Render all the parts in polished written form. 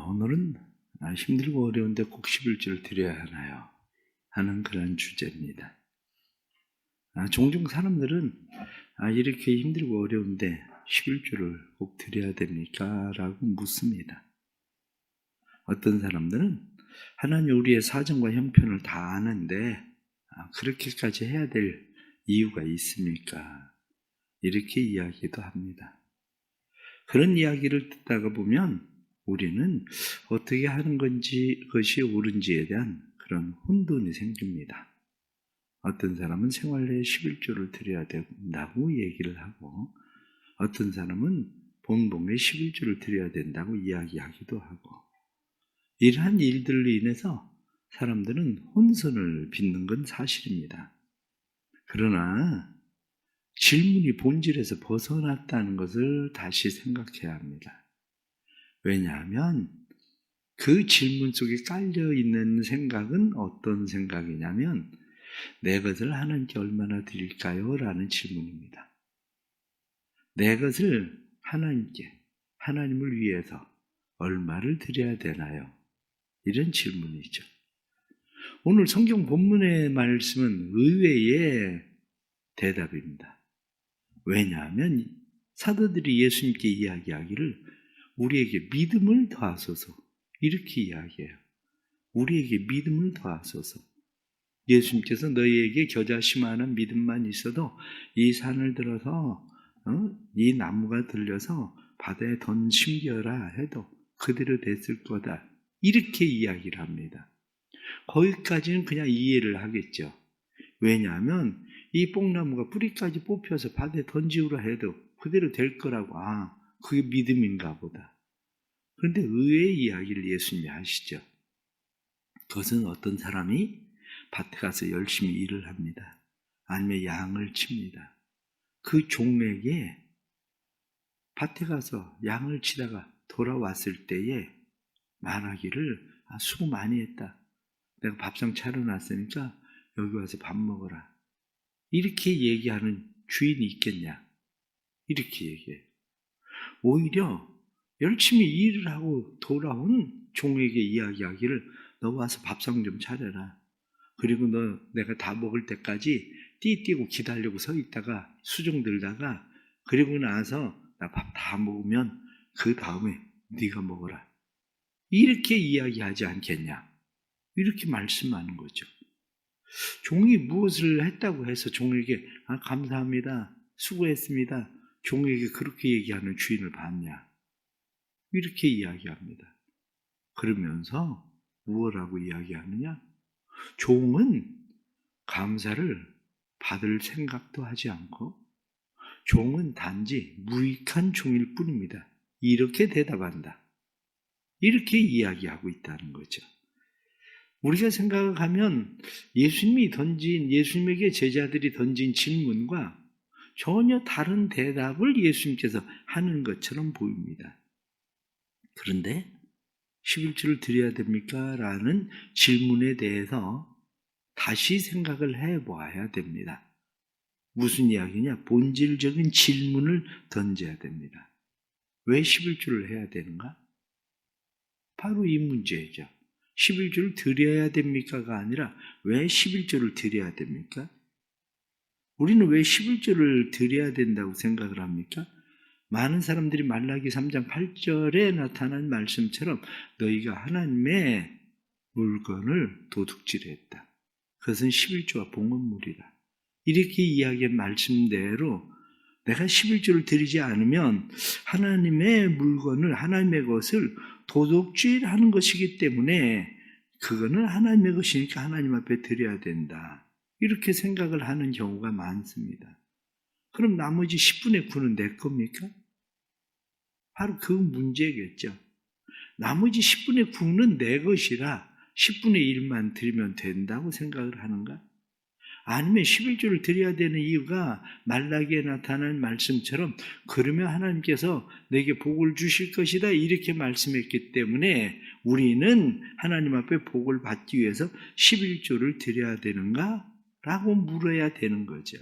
오늘은 힘들고 어려운데 꼭 11조를 드려야 하나요? 하는 그런 주제입니다. 종종 사람들은 이렇게 힘들고 어려운데 11조를 꼭 드려야 됩니까? 라고 묻습니다. 어떤 사람들은 하나님 우리의 사정과 형편을 다 아는데 그렇게까지 해야 될 이유가 있습니까? 이렇게 이야기도 합니다. 그런 이야기를 듣다가 보면 우리는 어떻게 하는 건지 그것이 옳은지에 대한 그런 혼돈이 생깁니다. 어떤 사람은 생활 내에 11조를 드려야 된다고 얘기를 하고 어떤 사람은 본봉에 11조를 드려야 된다고 이야기하기도 하고 이러한 일들로 인해서 사람들은 혼선을 빚는 건 사실입니다. 그러나 질문이 본질에서 벗어났다는 것을 다시 생각해야 합니다. 왜냐하면 그 질문 속에 깔려있는 생각은 어떤 생각이냐면 내 것을 하나님께 얼마나 드릴까요? 라는 질문입니다. 내 것을 하나님께, 하나님을 위해서 얼마를 드려야 되나요? 이런 질문이죠. 오늘 성경 본문의 말씀은 의외의 대답입니다. 왜냐하면 사도들이 예수님께 이야기하기를 우리에게 믿음을 더하소서 이렇게 이야기해요. 우리에게 믿음을 더하소서. 예수님께서 너희에게 겨자씨만한 믿음만 있어도 이 산을 들어서 이 나무가 들려서 바다에 던심겨라 해도 그대로 됐을 거다. 이렇게 이야기를 합니다. 거기까지는 그냥 이해를 하겠죠. 왜냐하면 이 뽕나무가 뿌리까지 뽑혀서 바다에 던지우라 해도 그대로 될 거라고 그게 믿음인가 보다. 그런데 의외의 이야기를 예수님이 하시죠. 그것은 어떤 사람이 밭에 가서 열심히 일을 합니다. 아니면 양을 칩니다. 그 종에게 밭에 가서 양을 치다가 돌아왔을 때에 말하기를 수고 많이 했다. 내가 밥상 차려놨으니까 여기 와서 밥 먹어라. 이렇게 얘기하는 주인이 있겠냐? 이렇게 얘기해요. 오히려 열심히 일을 하고 돌아온 종에게 이야기하기를 너 와서 밥상 좀 차려라. 그리고 내가 다 먹을 때까지 띠띠고 기다리고 서 있다가 수종 들다가 그리고 나서 나 밥 다 먹으면 그 다음에 네가 먹어라. 이렇게 이야기하지 않겠냐? 이렇게 말씀하는 거죠. 종이 무엇을 했다고 해서 종에게 감사합니다. 수고했습니다. 종에게 그렇게 얘기하는 주인을 봤냐? 이렇게 이야기합니다. 그러면서 무엇라고 이야기하느냐? 종은 감사를 받을 생각도 하지 않고 종은 단지 무익한 종일 뿐입니다. 이렇게 대답한다. 이렇게 이야기하고 있다는 거죠. 우리가 생각하면 예수님에게 제자들이 던진 질문과 전혀 다른 대답을 예수님께서 하는 것처럼 보입니다. 그런데 11조를 드려야 됩니까? 라는 질문에 대해서 다시 생각을 해봐야 됩니다. 무슨 이야기냐? 본질적인 질문을 던져야 됩니다. 왜 11조를 해야 되는가? 바로 이 문제죠. 11조를 드려야 됩니까가 아니라 왜 11조를 드려야 됩니까? 우리는 왜 11조를 드려야 된다고 생각을 합니까? 많은 사람들이 말라기 3장 8절에 나타난 말씀처럼 너희가 하나님의 물건을 도둑질했다. 그것은 11조와 봉헌물이다. 이렇게 이야기한 말씀대로 내가 11조를 드리지 않으면 하나님의 물건을, 하나님의 것을 도둑질하는 것이기 때문에 그거는 하나님의 것이니까 하나님 앞에 드려야 된다. 이렇게 생각을 하는 경우가 많습니다. 그럼 나머지 10분의 9는 내 겁니까? 바로 그 문제겠죠. 나머지 10분의 9는 내 것이라 10분의 1만 드리면 된다고 생각을 하는가? 아니면 11조를 드려야 되는 이유가 말라기에 나타난 말씀처럼 그러면 하나님께서 내게 복을 주실 것이다 이렇게 말씀했기 때문에 우리는 하나님 앞에 복을 받기 위해서 11조를 드려야 되는가? 라고 물어야 되는 거죠.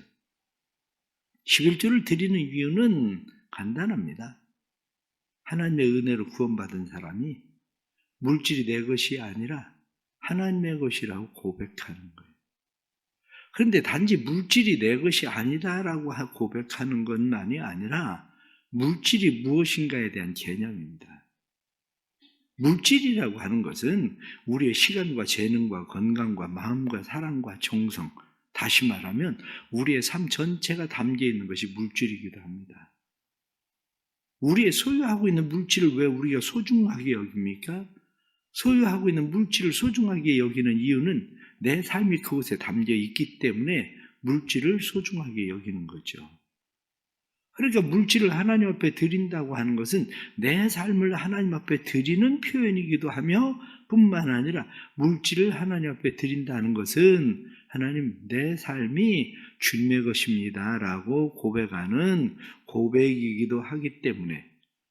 11조를 드리는 이유는 간단합니다. 하나님의 은혜로 구원받은 사람이 물질이 내 것이 아니라 하나님의 것이라고 고백하는 거예요. 그런데 단지 물질이 내 것이 아니다라고 고백하는 것만이 아니라 물질이 무엇인가에 대한 개념입니다. 물질이라고 하는 것은 우리의 시간과 재능과 건강과 마음과 사랑과 정성, 다시 말하면 우리의 삶 전체가 담겨 있는 것이 물질이기도 합니다. 우리의 소유하고 있는 물질을 왜 우리가 소중하게 여깁니까? 소유하고 있는 물질을 소중하게 여기는 이유는 내 삶이 그곳에 담겨 있기 때문에 물질을 소중하게 여기는 거죠. 그러니까 물질을 하나님 앞에 드린다고 하는 것은 내 삶을 하나님 앞에 드리는 표현이기도 하며 뿐만 아니라 물질을 하나님 앞에 드린다는 것은 하나님 내 삶이 주님의 것입니다 라고 고백하는 고백이기도 하기 때문에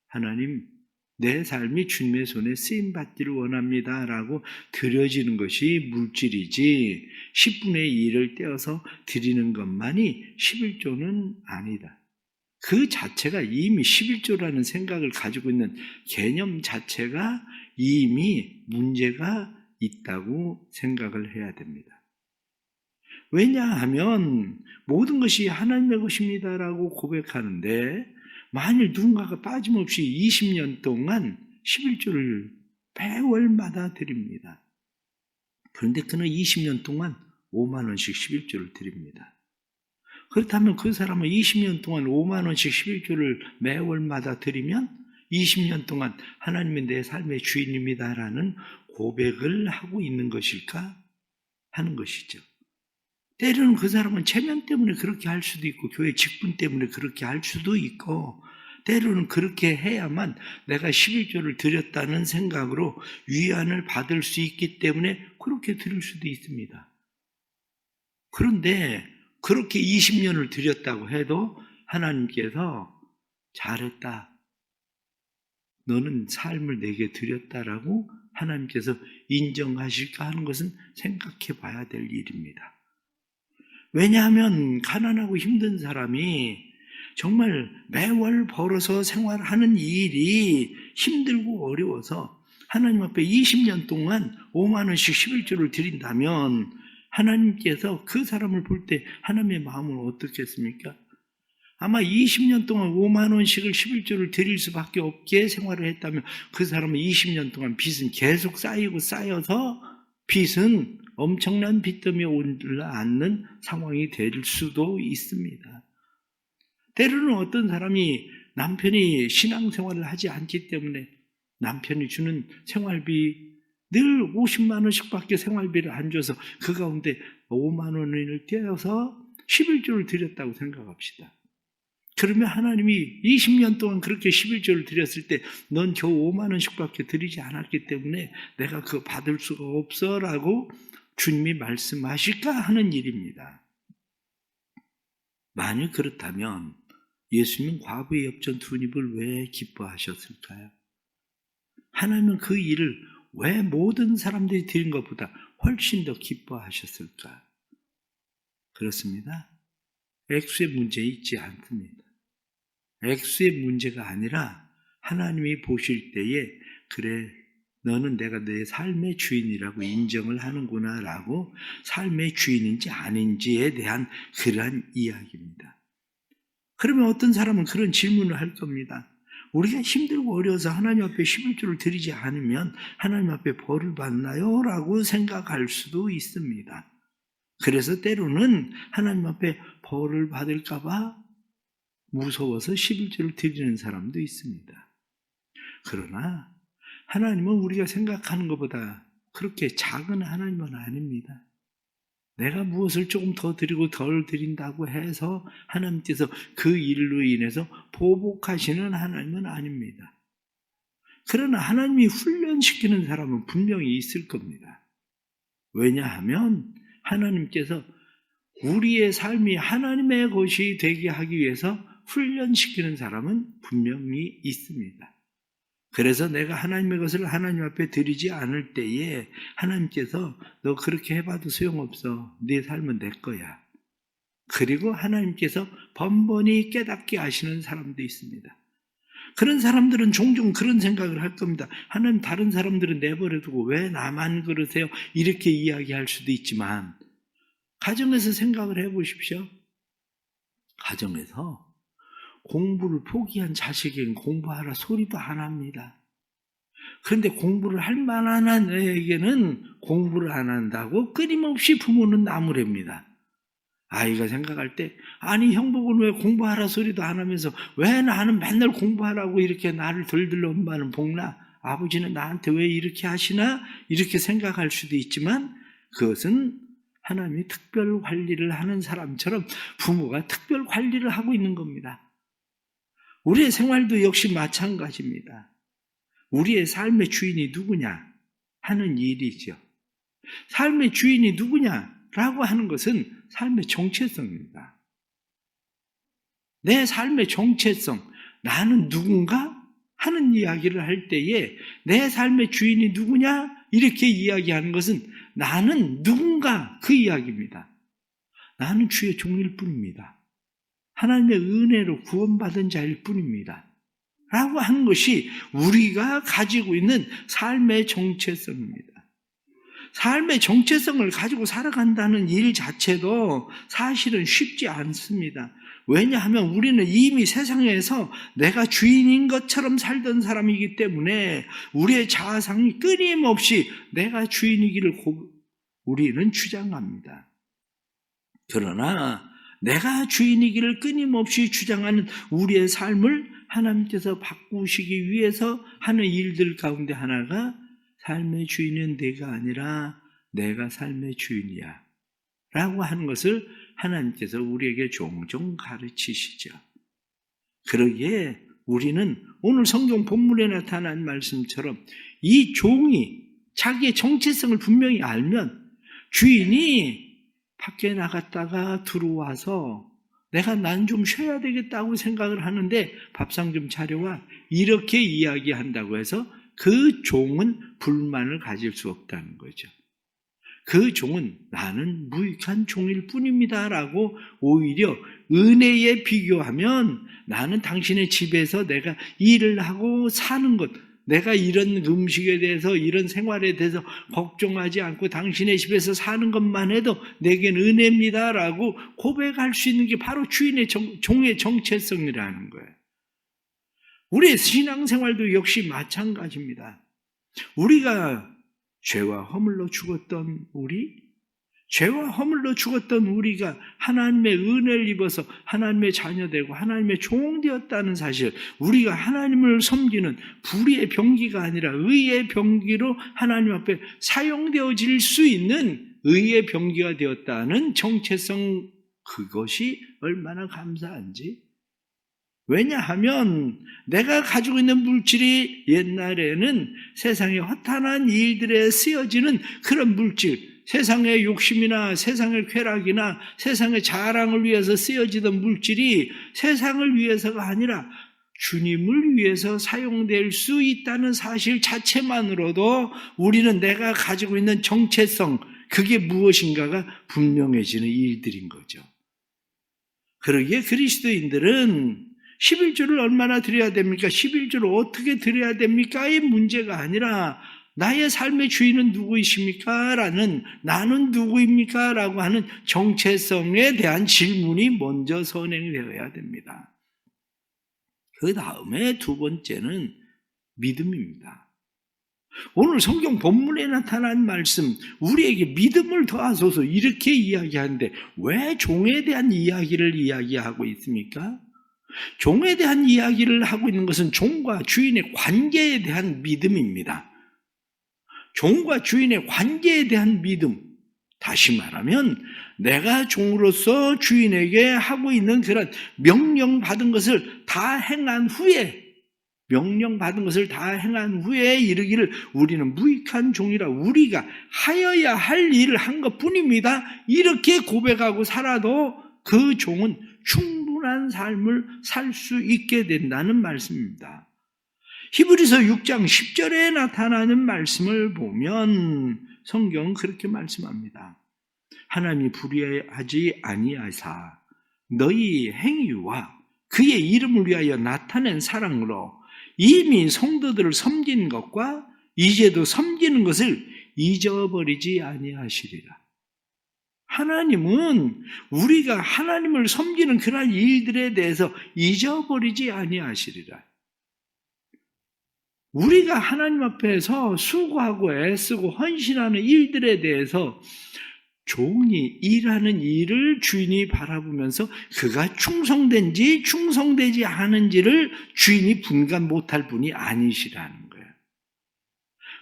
하나님 내 삶이 주님의 손에 쓰임받기를 원합니다 라고 드려지는 것이 물질이지 10분의 1을 떼어서 드리는 것만이 11조는 아니다. 그 자체가 이미 11조라는 생각을 가지고 있는 개념 자체가 이미 문제가 있다고 생각을 해야 됩니다. 왜냐하면 모든 것이 하나님의 것입니다라고 고백하는데 만일 누군가가 빠짐없이 20년 동안 11조를 매월마다 드립니다. 그런데 그는 20년 동안 5만 원씩 11조를 드립니다. 그렇다면 그 사람은 20년 동안 5만 원씩 11조를 매월마다 드리면 20년 동안 하나님이 내 삶의 주인입니다라는 고백을 하고 있는 것일까 하는 것이죠. 때로는 그 사람은 체면 때문에 그렇게 할 수도 있고 교회 직분 때문에 그렇게 할 수도 있고 때로는 그렇게 해야만 내가 11조를 드렸다는 생각으로 위안을 받을 수 있기 때문에 그렇게 드릴 수도 있습니다. 그런데 그렇게 20년을 드렸다고 해도 하나님께서 잘했다. 너는 삶을 내게 드렸다라고 하나님께서 인정하실까 하는 것은 생각해 봐야 될 일입니다. 왜냐하면 가난하고 힘든 사람이 정말 매월 벌어서 생활하는 일이 힘들고 어려워서 하나님 앞에 20년 동안 5만 원씩 11조를 드린다면 하나님께서 그 사람을 볼 때 하나님의 마음은 어떻겠습니까? 아마 20년 동안 5만 원씩을 11조를 드릴 수밖에 없게 생활을 했다면 그 사람은 20년 동안 빚은 계속 쌓이고 쌓여서 빚은 엄청난 빚더미에 올라앉는 상황이 될 수도 있습니다. 때로는 어떤 사람이 남편이 신앙생활을 하지 않기 때문에 남편이 주는 생활비 늘 50만 원씩밖에 생활비를 안 줘서 그 가운데 5만 원을 떼어서 11조를 드렸다고 생각합시다. 그러면 하나님이 20년 동안 그렇게 11조를 드렸을 때 넌 겨우 5만 원씩밖에 드리지 않았기 때문에 내가 그거 받을 수가 없어 라고 주님이 말씀하실까 하는 일입니다. 만약 그렇다면 예수님은 과부의 엽전 두 입을 왜 기뻐하셨을까요? 하나님은 그 일을 왜 모든 사람들이 드린 것보다 훨씬 더 기뻐하셨을까? 그렇습니다. 액수의 문제 있지 않습니다. 액수의 문제가 아니라 하나님이 보실 때에 그래 너는 내가 내 삶의 주인이라고 인정을 하는구나 라고 삶의 주인인지 아닌지에 대한 그러한 이야기입니다. 그러면 어떤 사람은 그런 질문을 할 겁니다. 우리가 힘들고 어려워서 하나님 앞에 11조를 드리지 않으면 하나님 앞에 벌을 받나요? 라고 생각할 수도 있습니다. 그래서 때로는 하나님 앞에 벌을 받을까 봐 무서워서 11조를 드리는 사람도 있습니다. 그러나 하나님은 우리가 생각하는 것보다 그렇게 작은 하나님은 아닙니다. 내가 무엇을 조금 더 드리고 덜 드린다고 해서 하나님께서 그 일로 인해서 보복하시는 하나님은 아닙니다. 그러나 하나님이 훈련시키는 사람은 분명히 있을 겁니다. 왜냐하면 하나님께서 우리의 삶이 하나님의 것이 되게 하기 위해서 훈련시키는 사람은 분명히 있습니다. 그래서 내가 하나님의 것을 하나님 앞에 드리지 않을 때에 하나님께서 너 그렇게 해봐도 소용없어. 네 삶은 내 거야. 그리고 하나님께서 번번이 깨닫게 하시는 사람도 있습니다. 그런 사람들은 종종 그런 생각을 할 겁니다. 하나님, 다른 사람들은 내버려두고 왜 나만 그러세요? 이렇게 이야기할 수도 있지만 가정에서 생각을 해보십시오. 가정에서 공부를 포기한 자식에게는 공부하라 소리도 안 합니다. 그런데 공부를 할 만한 애에게는 공부를 안 한다고 끊임없이 부모는 나무랍니다. 아이가 생각할 때, 아니 형복은 왜 공부하라 소리도 안 하면서 왜 나는 맨날 공부하라고 이렇게 나를 들들러 엄마는 볶나? 아버지는 나한테 왜 이렇게 하시나? 이렇게 생각할 수도 있지만 그것은 하나님이 특별 관리를 하는 사람처럼 부모가 특별 관리를 하고 있는 겁니다. 우리의 생활도 역시 마찬가지입니다. 우리의 삶의 주인이 누구냐 하는 일이죠. 삶의 주인이 누구냐라고 하는 것은 삶의 정체성입니다. 내 삶의 정체성, 나는 누군가 하는 이야기를 할 때에 내 삶의 주인이 누구냐 이렇게 이야기하는 것은 나는 누군가 그 이야기입니다. 나는 주의 종일 뿐입니다. 하나님의 은혜로 구원받은 자일 뿐입니다. 라고 하는 것이 우리가 가지고 있는 삶의 정체성입니다. 삶의 정체성을 가지고 살아간다는 일 자체도 사실은 쉽지 않습니다. 왜냐하면 우리는 이미 세상에서 내가 주인인 것처럼 살던 사람이기 때문에 우리의 자아상이 끊임없이 내가 주인이기를 우리는 주장합니다. 그러나 내가 주인이기를 끊임없이 주장하는 우리의 삶을 하나님께서 바꾸시기 위해서 하는 일들 가운데 하나가 삶의 주인은 내가 아니라 내가 삶의 주인이야 라고 하는 것을 하나님께서 우리에게 종종 가르치시죠. 그러기에 우리는 오늘 성경 본문에 나타난 말씀처럼 이 종이 자기의 정체성을 분명히 알면 주인이 밖에 나갔다가 들어와서 내가 난 좀 쉬어야 되겠다고 생각을 하는데 밥상 좀 차려와 이렇게 이야기한다고 해서 그 종은 불만을 가질 수 없다는 거죠. 그 종은 나는 무익한 종일 뿐입니다 라고 오히려 은혜에 비교하면 나는 당신의 집에서 내가 일을 하고 사는 것, 내가 이런 음식에 대해서 이런 생활에 대해서 걱정하지 않고 당신의 집에서 사는 것만 해도 내겐 은혜입니다 라고 고백할 수 있는 게 바로 주인의 종의 정체성이라는 거예요. 우리의 신앙생활도 역시 마찬가지입니다. 우리가 죄와 허물로 죽었던 죄와 허물로 죽었던 우리가 하나님의 은혜를 입어서 하나님의 자녀되고 하나님의 종 되었다는 사실, 우리가 하나님을 섬기는 불의의 병기가 아니라 의의 병기로 하나님 앞에 사용되어질 수 있는 의의 병기가 되었다는 정체성, 그것이 얼마나 감사한지. 왜냐하면 내가 가지고 있는 물질이 옛날에는 세상의 허탄한 일들에 쓰여지는 그런 물질, 세상의 욕심이나 세상의 쾌락이나 세상의 자랑을 위해서 쓰여지던 물질이 세상을 위해서가 아니라 주님을 위해서 사용될 수 있다는 사실 자체만으로도 우리는 내가 가지고 있는 정체성, 그게 무엇인가가 분명해지는 일들인 거죠. 그러기에 그리스도인들은 11조를 얼마나 드려야 됩니까? 11조를 어떻게 드려야 됩니까? 이 문제가 아니라 나의 삶의 주인은 누구이십니까? 라는 나는 누구입니까? 라고 하는 정체성에 대한 질문이 먼저 선행되어야 됩니다. 그 다음에 두 번째는 믿음입니다. 오늘 성경 본문에 나타난 말씀, 우리에게 믿음을 더하소서 이렇게 이야기하는데 왜 종에 대한 이야기를 이야기하고 있습니까? 종에 대한 이야기를 하고 있는 것은 종과 주인의 관계에 대한 믿음입니다. 종과 주인의 관계에 대한 믿음, 다시 말하면 내가 종으로서 주인에게 하고 있는 그런 명령받은 것을 다 행한 후에 이르기를 우리는 무익한 종이라, 우리가 하여야 할 일을 한 것뿐입니다. 이렇게 고백하고 살아도 그 종은 충분한 삶을 살 수 있게 된다는 말씀입니다. 히브리서 6장 10절에 나타나는 말씀을 보면 성경은 그렇게 말씀합니다. 하나님이 불의하지 아니하사 너희 행위와 그의 이름을 위하여 나타낸 사랑으로 이미 성도들을 섬긴 것과 이제도 섬기는 것을 잊어버리지 아니하시리라. 하나님은 우리가 하나님을 섬기는 그러한 일들에 대해서 잊어버리지 아니하시리라. 우리가 하나님 앞에서 수고하고 애쓰고 헌신하는 일들에 대해서 종이 일하는 일을 주인이 바라보면서 그가 충성된지 충성되지 않은지를 주인이 분간 못할 분이 아니시라는 거예요.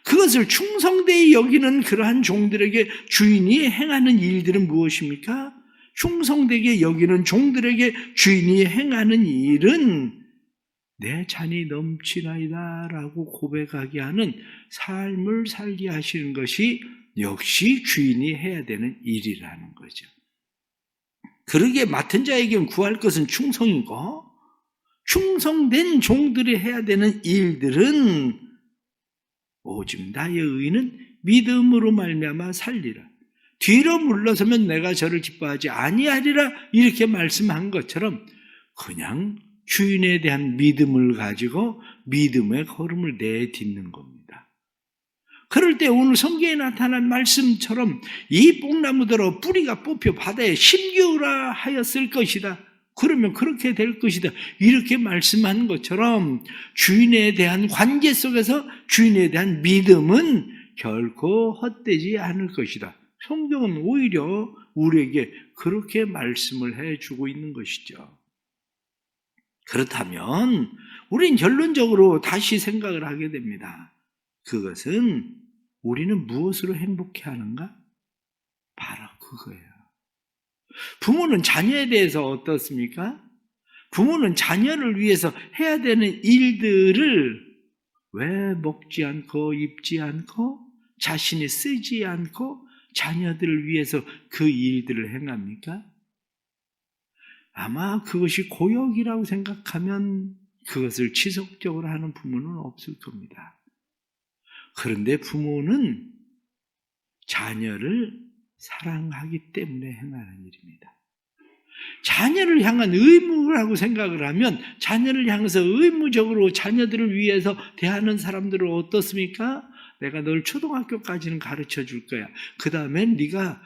그것을 충성되이 여기는 그러한 종들에게 주인이 행하는 일들은 무엇입니까? 충성되게 여기는 종들에게 주인이 행하는 일은 내 잔이 넘치나이다 라고 고백하게 하는 삶을 살게 하시는 것이 역시 주인이 해야 되는 일이라는 거죠. 그러기에 맡은 자에게는 구할 것은 충성이고, 충성된 종들이 해야 되는 일들은 오직 나의 의는 믿음으로 말미암아 살리라. 뒤로 물러서면 내가 저를 기뻐하지 아니하리라 이렇게 말씀한 것처럼 그냥 주인에 대한 믿음을 가지고 믿음의 걸음을 내딛는 겁니다. 그럴 때 오늘 성경에 나타난 말씀처럼 이 뽕나무더러 뿌리가 뽑혀 바다에 심기우라 하였을 것이다. 그러면 그렇게 될 것이다. 이렇게 말씀한 것처럼 주인에 대한 관계 속에서 주인에 대한 믿음은 결코 헛되지 않을 것이다. 성경은 오히려 우리에게 그렇게 말씀을 해주고 있는 것이죠. 그렇다면 우리는 결론적으로 다시 생각을 하게 됩니다. 그것은 우리는 무엇으로 행복해 하는가? 바로 그거예요. 부모는 자녀에 대해서 어떻습니까? 부모는 자녀를 위해서 해야 되는 일들을 왜 먹지 않고 입지 않고 자신이 쓰지 않고 자녀들을 위해서 그 일들을 행합니까? 아마 그것이 고역이라고 생각하면 그것을 지속적으로 하는 부모는 없을 겁니다. 그런데 부모는 자녀를 사랑하기 때문에 행하는 일입니다. 자녀를 향한 의무라고 생각을 하면 자녀를 향해서 의무적으로 자녀들을 위해서 대하는 사람들은 어떻습니까? 내가 널 초등학교까지는 가르쳐 줄 거야. 그 다음엔 네가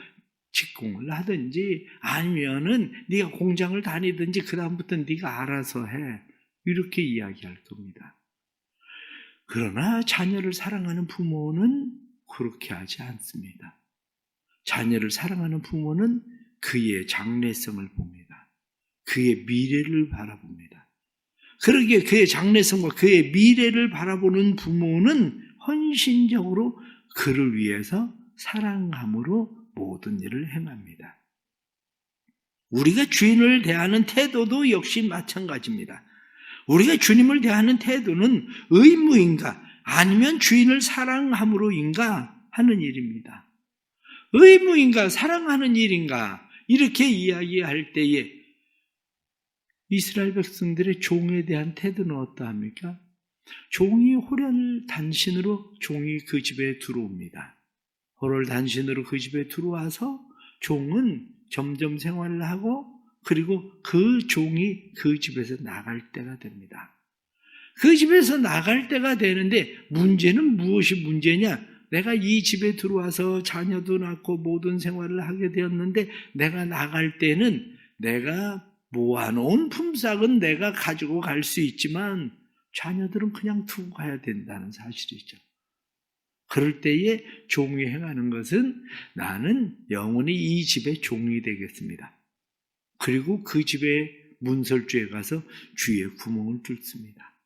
직공을 하든지 아니면은 네가 공장을 다니든지 그 다음부터는 네가 알아서 해. 이렇게 이야기할 겁니다. 그러나 자녀를 사랑하는 부모는 그렇게 하지 않습니다. 자녀를 사랑하는 부모는 그의 장래성을 봅니다. 그의 미래를 바라봅니다. 그러기에 그의 장래성과 그의 미래를 바라보는 부모는 헌신적으로 그를 위해서 사랑함으로 모든 일을 행합니다. 우리가 주인을 대하는 태도도 역시 마찬가지입니다. 우리가 주님을 대하는 태도는 의무인가 아니면 주인을 사랑함으로인가 하는 일입니다. 의무인가 사랑하는 일인가 이렇게 이야기할 때에 이스라엘 백성들의 종에 대한 태도는 어떠합니까? 종이 호련단신으로 종이 그 집에 들어옵니다. 호련단신으로 그 집에 들어와서 종은 점점 생활을 하고 그리고 그 종이 그 집에서 나갈 때가 됩니다. 그 집에서 나갈 때가 되는데 문제는 무엇이 문제냐? 내가 이 집에 들어와서 자녀도 낳고 모든 생활을 하게 되었는데 내가 나갈 때는 내가 모아놓은 품삯은 내가 가지고 갈 수 있지만 자녀들은 그냥 두고 가야 된다는 사실이죠. 그럴 때에 종이 행하는 것은 나는 영원히 이 집의 종이 되겠습니다. 그리고 그 집의 문설주에 가서 주의 구멍을 뚫습니다.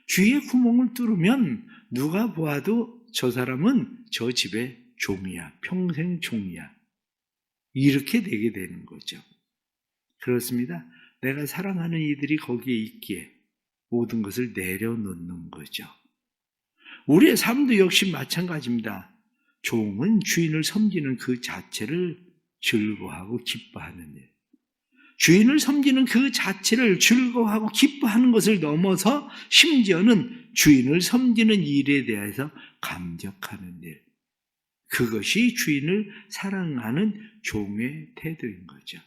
주의 구멍을 뚫으면 누가 보아도 저 사람은 저 집의 종이야. 평생 종이야. 이렇게 되게 되는 거죠. 그렇습니다. 내가 사랑하는 이들이 거기에 있기에 모든 것을 내려놓는 거죠. 우리의 삶도 역시 마찬가지입니다. 종은 주인을 섬기는 그 자체를 즐거워하고 기뻐하는 일. 주인을 섬기는 그 자체를 즐거워하고 기뻐하는 것을 넘어서 심지어는 주인을 섬기는 일에 대해서 감격하는 일. 그것이 주인을 사랑하는 종의 태도인 거죠.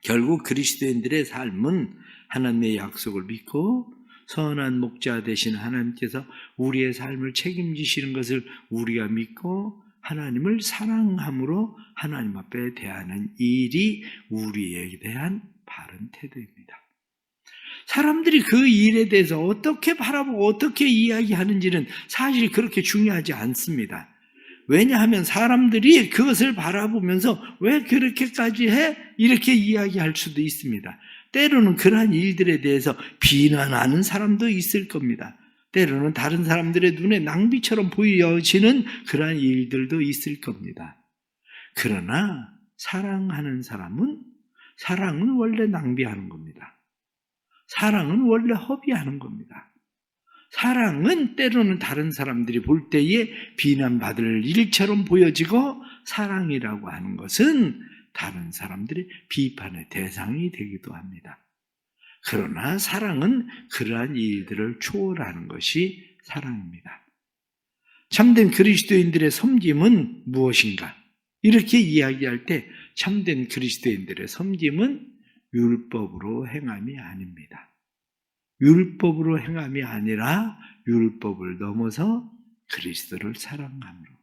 결국 그리스도인들의 삶은 하나님의 약속을 믿고 선한 목자 되신 하나님께서 우리의 삶을 책임지시는 것을 우리가 믿고 하나님을 사랑함으로 하나님 앞에 대하는 일이 우리에 대한 바른 태도입니다. 사람들이 그 일에 대해서 어떻게 바라보고 어떻게 이야기하는지는 사실 그렇게 중요하지 않습니다. 왜냐하면 사람들이 그것을 바라보면서 왜 그렇게까지 해? 이렇게 이야기할 수도 있습니다. 때로는 그러한 일들에 대해서 비난하는 사람도 있을 겁니다. 때로는 다른 사람들의 눈에 낭비처럼 보여지는 그러한 일들도 있을 겁니다. 그러나 사랑하는 사람은 사랑은 원래 낭비하는 겁니다. 사랑은 원래 허비하는 겁니다. 사랑은 때로는 다른 사람들이 볼 때에 비난받을 일처럼 보여지고 사랑이라고 하는 것은 다른 사람들의 비판의 대상이 되기도 합니다. 그러나 사랑은 그러한 일들을 초월하는 것이 사랑입니다. 참된 그리스도인들의 섬김은 무엇인가? 이렇게 이야기할 때 참된 그리스도인들의 섬김은 율법으로 행함이 아닙니다. 율법으로 행함이 아니라 율법을 넘어서 그리스도를 사랑함으로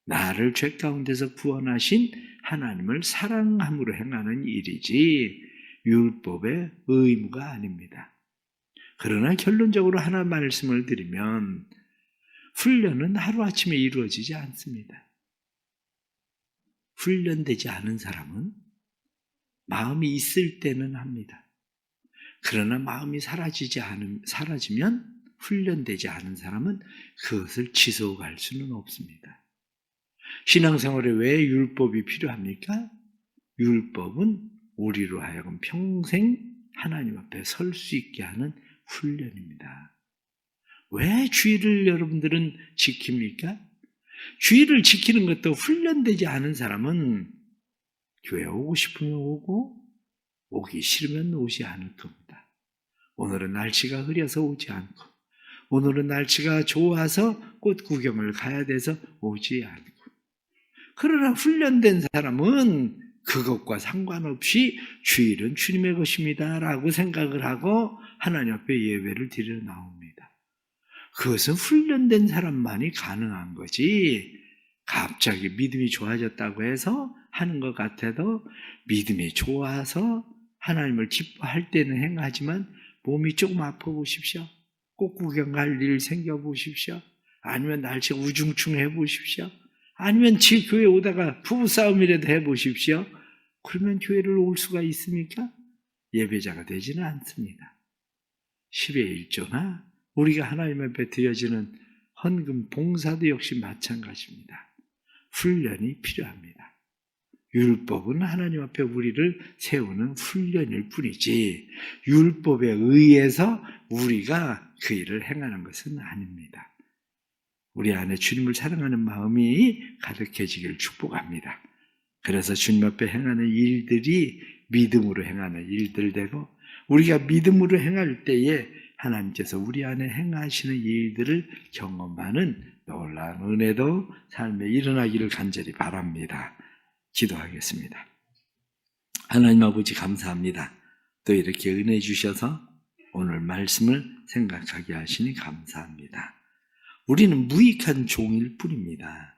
나를 죄 가운데서 구원하신 하나님을 사랑함으로 행하는 일이지 율법의 의무가 아닙니다. 그러나 결론적으로 하나 말씀을 드리면 훈련은 하루아침에 이루어지지 않습니다. 훈련되지 않은 사람은 마음이 있을 때는 합니다. 그러나 마음이 사라지면 훈련되지 않은 사람은 그것을 지속할 수는 없습니다. 신앙생활에 왜 율법이 필요합니까? 율법은 우리로 하여금 평생 하나님 앞에 설 수 있게 하는 훈련입니다. 왜 주의를 여러분들은 지킵니까? 주의를 지키는 것도 훈련되지 않은 사람은 교회 오고 싶으면 오고 오기 싫으면 오지 않을 겁니다. 오늘은 날씨가 흐려서 오지 않고 오늘은 날씨가 좋아서 꽃 구경을 가야 돼서 오지 않고 그러나 훈련된 사람은 그것과 상관없이 주일은 주님의 것입니다 라고 생각을 하고 하나님 앞에 예배를 드리러 나옵니다. 그것은 훈련된 사람만이 가능한 거지 갑자기 믿음이 좋아졌다고 해서 하는 것 같아도 믿음이 좋아서 하나님을 기뻐할 때는 행하지만 몸이 조금 아파보십시오. 꽃 구경 갈 일 생겨보십시오. 아니면 날씨가 우중충해 보십시오. 아니면 지 교회 오다가 부부싸움이라도 해보십시오. 그러면 교회를 올 수가 있습니까? 예배자가 되지는 않습니다. 10의 1조나 우리가 하나님 앞에 드려지는 헌금 봉사도 역시 마찬가지입니다. 훈련이 필요합니다. 율법은 하나님 앞에 우리를 세우는 훈련일 뿐이지 율법에 의해서 우리가 그 일을 행하는 것은 아닙니다. 우리 안에 주님을 사랑하는 마음이 가득해지길 축복합니다. 그래서 주님 앞에 행하는 일들이 믿음으로 행하는 일들 되고 우리가 믿음으로 행할 때에 하나님께서 우리 안에 행하시는 일들을 경험하는 놀라운 은혜도 삶에 일어나기를 간절히 바랍니다. 기도하겠습니다. 하나님 아버지 감사합니다. 또 이렇게 은혜 주셔서 오늘 말씀을 생각하게 하시니 감사합니다. 우리는 무익한 종일 뿐입니다.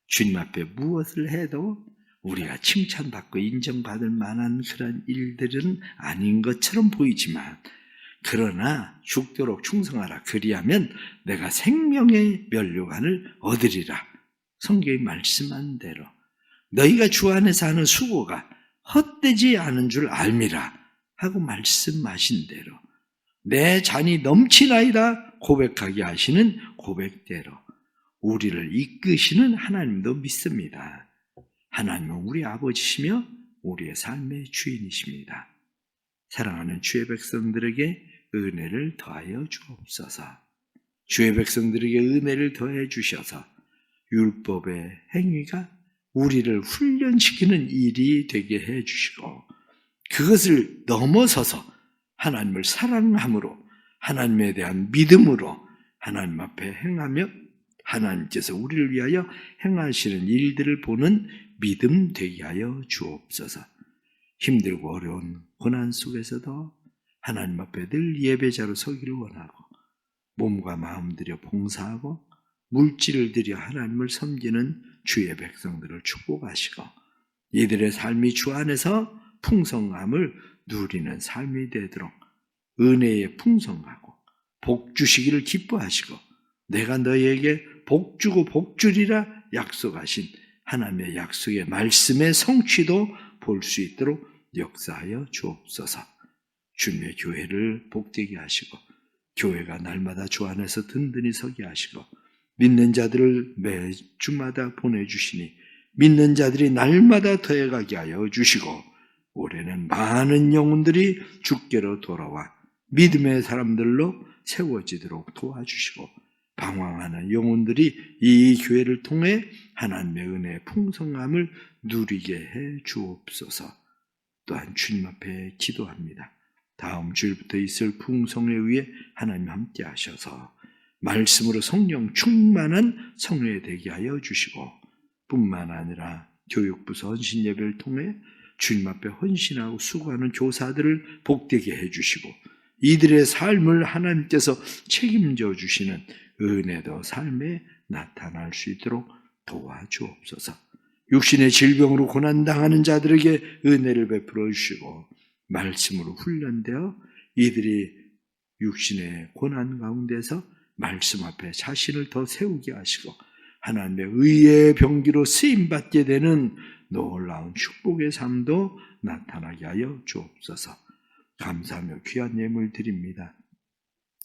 주님 앞에 무엇을 해도 우리가 칭찬받고 인정받을 만한 그런 일들은 아닌 것처럼 보이지만 그러나 죽도록 충성하라 그리하면 내가 생명의 면류관을 얻으리라. 성경이 말씀한 대로 너희가 주 안에서 하는 수고가 헛되지 않은 줄 알미라 하고 말씀하신 대로 내 잔이 넘치나이다 고백하게 하시는 고백대로 우리를 이끄시는 하나님도 믿습니다. 하나님은 우리 아버지시며 우리의 삶의 주인이십니다. 사랑하는 주의 백성들에게 은혜를 더하여 주옵소서. 주의 백성들에게 은혜를 더해 주셔서 율법의 행위가 우리를 훈련시키는 일이 되게 해 주시고 그것을 넘어서서 하나님을 사랑함으로 하나님에 대한 믿음으로 하나님 앞에 행하며 하나님께서 우리를 위하여 행하시는 일들을 보는 믿음 되게 하여 주옵소서. 힘들고 어려운 고난 속에서도 하나님 앞에 늘 예배자로 서기를 원하고 몸과 마음 들여 봉사하고 물질을 들여 하나님을 섬기는 주의 백성들을 축복하시고 이들의 삶이 주 안에서 풍성함을 누리는 삶이 되도록 은혜에 풍성하고 복 주시기를 기뻐하시고 내가 너희에게 복 주고 복 주리라 약속하신 하나님의 약속의 말씀의 성취도 볼 수 있도록 역사하여 주옵소서. 주님의 교회를 복되게 하시고 교회가 날마다 주 안에서 든든히 서게 하시고 믿는 자들을 매주마다 보내주시니 믿는 자들이 날마다 더해가게 하여 주시고 올해는 많은 영혼들이 주께로 돌아와 믿음의 사람들로 세워지도록 도와주시고 방황하는 영혼들이 이 교회를 통해 하나님의 은혜의 풍성함을 누리게 해 주옵소서. 또한 주님 앞에 기도합니다. 다음 주일부터 있을 풍성회 위에 하나님 함께 하셔서 말씀으로 성령 충만한 성회 되게 하여 주시고 뿐만 아니라 교육부 헌신 예배를 통해 주님 앞에 헌신하고 수고하는 교사들을 복되게 해주시고 이들의 삶을 하나님께서 책임져 주시는 은혜도 삶에 나타날 수 있도록 도와주옵소서. 육신의 질병으로 고난당하는 자들에게 은혜를 베풀어 주시고 말씀으로 훈련되어 이들이 육신의 고난 가운데서 말씀 앞에 자신을 더 세우게 하시고 하나님의 의의 병기로 쓰임받게 되는 놀라운 축복의 삶도 나타나게 하여 주옵소서. 감사하며 귀한 예물 드립니다.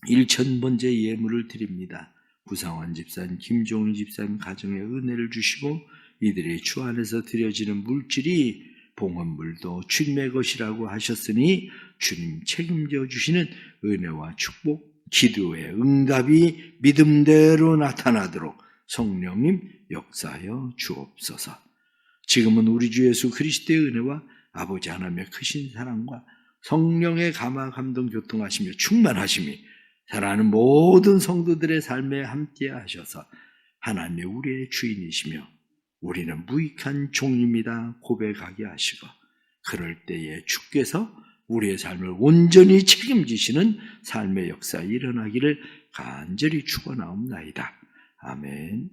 1000번째 예물을 드립니다. 구상환 집사님, 김종일 집사님 가정에 은혜를 주시고 이들이 주 안에서 드려지는 물질이 봉헌물도 주님의 것이라고 하셨으니 주님 책임져 주시는 은혜와 축복, 기도의 응답이 믿음대로 나타나도록 성령님 역사하여 주옵소서. 지금은 우리 주 예수 그리스도의 은혜와 아버지 하나님의 크신 사랑과 성령의 감화 감동 교통하시며 충만하심이 사랑하는 모든 성도들의 삶에 함께 하셔서 하나님의 우리의 주인이시며 우리는 무익한 종입니다 고백하게 하시고 그럴 때에 주께서 우리의 삶을 온전히 책임지시는 삶의 역사 일어나기를 간절히 축원하옵나이다. 아멘.